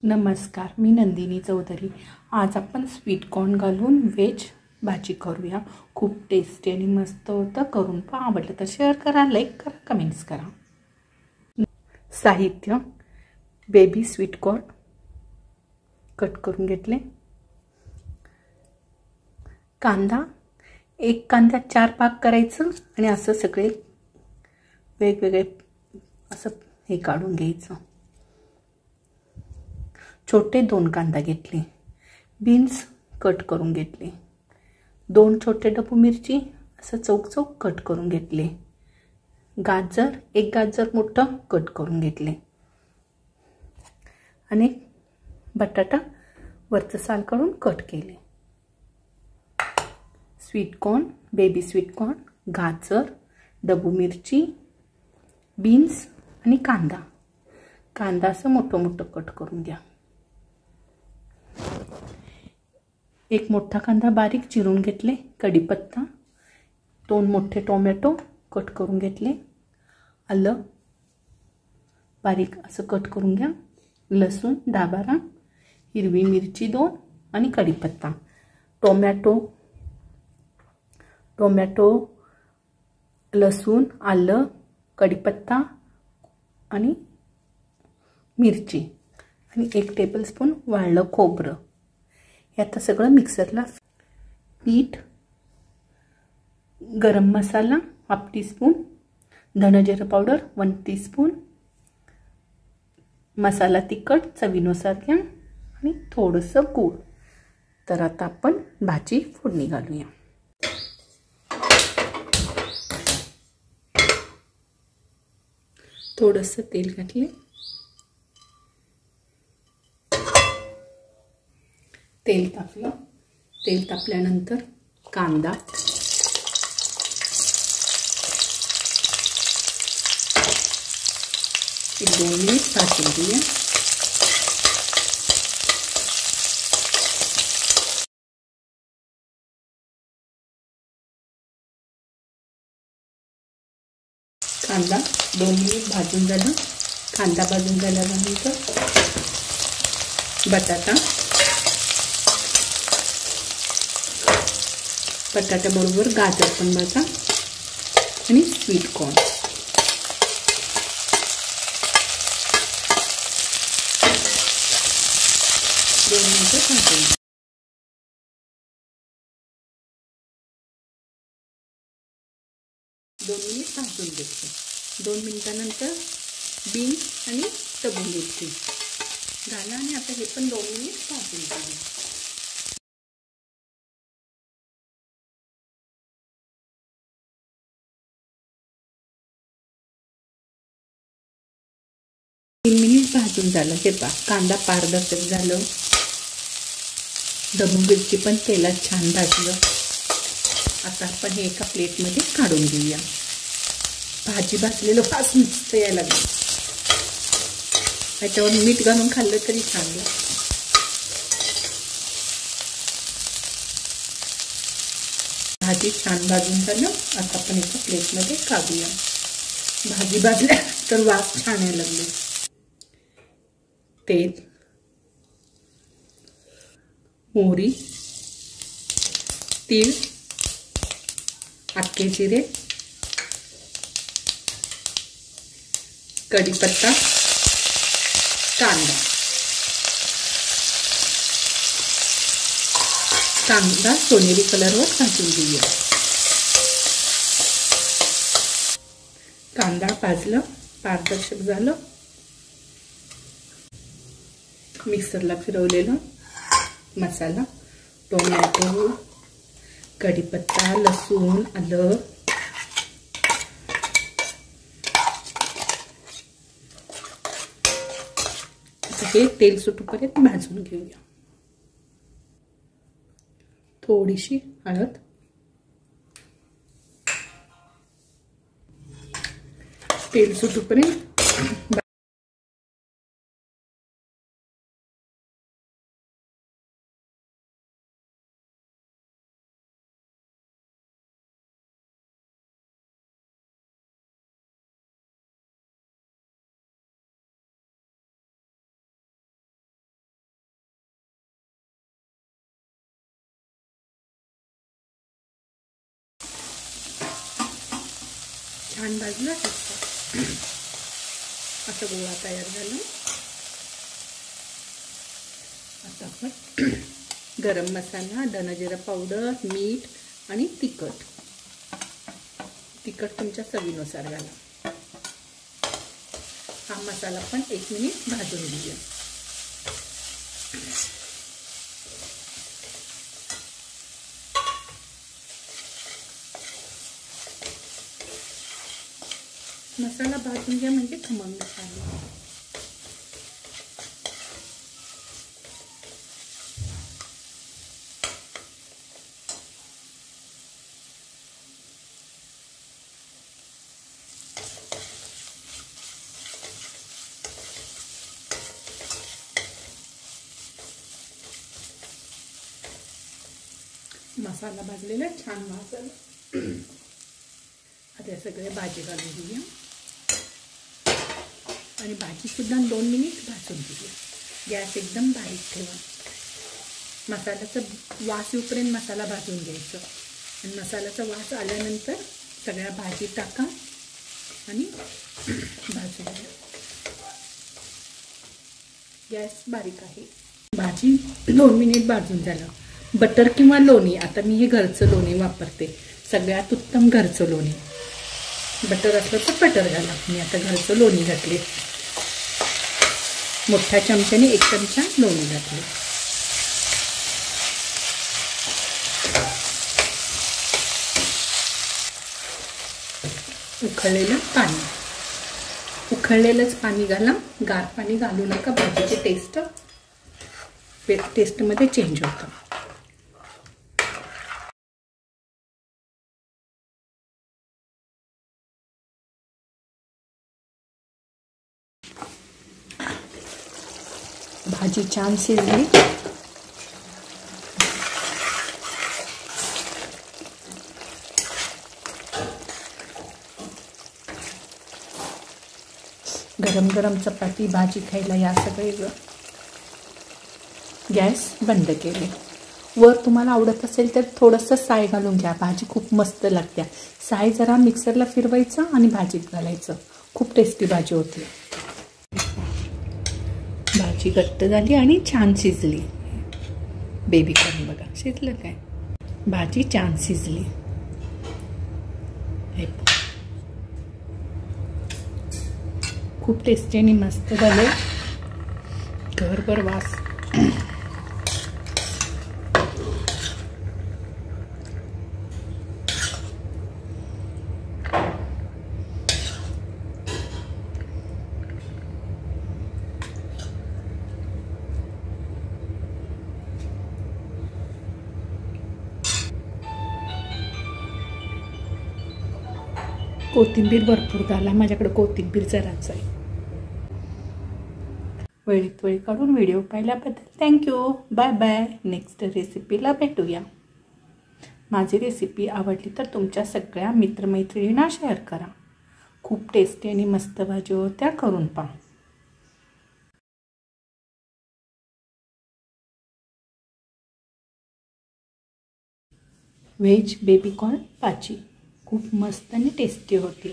नमस्कार, मी नंदिनी चौधरी। आज आपण स्वीट कॉर्न घालून व्हेज भाजी करूया। खूप टेस्टी आणि मस्त होतं। करून पहा, आवडलं तर शेअर करा, लाईक करा, कमेंट्स करा। साहित्य: बेबी स्वीट कॉर्न कट करून घेतले, कांदा, एक कांद्यात 4 भाग करायचं आणि असं सगळे वेगवेगळे असं हे काढून घ्यायचं। छोटे 2 कांदा घेतले, बीन्स कट करून घेतले, 2 छोटे डबू मिरची असं चौक चौक कट करून घेतले, गाजर, एक गाजर मोठं कट करून घेतले आणि बटाटा वरचं साल काढून कट केले। Sweet corn, baby sweet corn, गाजर, डबू मिरची, बीन्स आणि कांदा। कांदा असं मोठं मोठं कट करून घ्या। एक मोठा कांदा बारीक चिरून घेतले, कढीपत्ता, 2 मोठे टोमॅटो कट करून घेतले, आलं बारीक असं कट करून घ्या, लसूण 10-12, हिरवी मिरची 2 आणि कढीपत्ता। टोमॅटो, लसूण, आलं, कढीपत्ता आणि मिरची आणि 1 टेबलस्पून वाळलं खोबरं। हे आता सगळं मिक्सरला। मीठ, गरम मसाला 1/2 टीस्पून, धना जिरा पावडर 1 टीस्पून, मसाला तिखट चवीनुसार घ्या आणि थोडंसं गूळ। तर आता आपण भाजी फोडणी घालूया। थोडंसं तेल घातले, तेल तापलं, तेल तापल्यानंतर कांदा, एक 2 मिनिट भाजून घेऊया। कांदा 2 मिनिट भाजून झाला। कांदा भाजून झाल्यानंतर बटाट्याबरोबर गाजर पण भाजा आणि स्वीट कॉर्न। दोन मिनिटं भाजून 2 मिनिट भाजून घेतले। 2 मिनिटानंतर बीन्स आणि डबू मिरची घाला आणि आता हे पण 2 मिनिट भाजून घेऊया। भाजून झालं, हे पहा कांदा पारदर्शक झालं, डबू मिरची पण तेलात छान भाजलं। आता आपण हे एका प्लेटमध्ये काढून घेऊया। भाजी भाजलेलं फास मस्त यायला लागलं, त्याच्यावर मीठ घालून खाल्लं तरी छान लागतं। भाजी छान भाजून झालं, आता आपण एका प्लेटमध्ये काढूया। भाजी भाजल्या तर वास छान यायला लागले। तेल, मोहरी, तीळ, अख्खे जिरे, कढीपत्ता, कांदा सोनेरी कलरवर भाजून घेऊया। कांदा भाजलं, पारदर्शक झालं, मिक्सरला फिरवलेलं मसाला, टोमॅटो, कढीपत्ता, लसूण, आलं, हे तेल सुटूपर्यंत भाजून घेऊया। थोडीशी हळद, तेल सुटूपर्यंत छान भाजलं असतं. असं गोळा तयार झाला. आता आपण गरम मसाला, धना-जिरा पावडर, मीठ आणि तिखट तुमच्या चवीनुसार घाला. हा मसाला पण 1 मिनिट भाजून घेऊया. मसाला भाजून घ्या म्हणजे खमंग मसाला. मसाला भाजलेला छान भाजला. आता सगळे भाजी घालून घेऊया आणि भाजी सुद्धा 2 मिनिट भाजून घेऊया. गॅस एकदम बारीक ठेवा. मसाल्याचा वास येऊपर्यंत मसाला भाजून घ्यायचा आणि मसाल्याचा वास आल्यानंतर सगळ्या भाजी टाका आणि भाजून घ्या. गॅस बारीक आहे. भाजी 2 मिनिट भाजून झालं. बटर किंवा लोणी, आता मी हे घरचं लोणी वापरते, सगळ्यात उत्तम घरचं लोणी. बटर असलं तर बटर घाला. मी आता घरचं लोणी घातले. मोठ्या चमच्याने 1 चमचा लोणी घातले. उकळलेलंच पाणी घाला. गार पाणी घालू नका. भाजीची टेस्टमध्ये चेंज होतं. भाजी छान शिजली. गरम गरम चपाती भाजी खायला या सगळे. गॅस बंद केले. वर तुम्हाला आवडत असेल तर थोडंसं साय घालून घ्या. भाजी खूप मस्त लागते. साय जरा मिक्सरला फिरवायचं आणि भाजीत घालायचं. खूप टेस्टी भाजी होती. भाजी घट्ट झाली आणि छान शिजली. बेबी कॉर्न बघा शिजलं काय. भाजी छान शिजली. खूप टेस्टी आणि मस्त झाले. घरभर वास. कोथिंबीर भरपूर घाला. माझ्याकडे कोथिंबीर जराच आहे. वेळीत वेळ काढून व्हिडिओ पाहिल्याबद्दल थँक्यू. Bye bye. नेक्स्ट रेसिपीला भेटूया. माझी रेसिपी आवडली तर तुमच्या सगळ्या मित्रमैत्रिणींना शेअर करा. खूप टेस्टी आणि मस्त भाजी होत्या. करून पहा. व्हेज बेबी कॉर्न भाजी खूप मस्त आणि टेस्टी होती.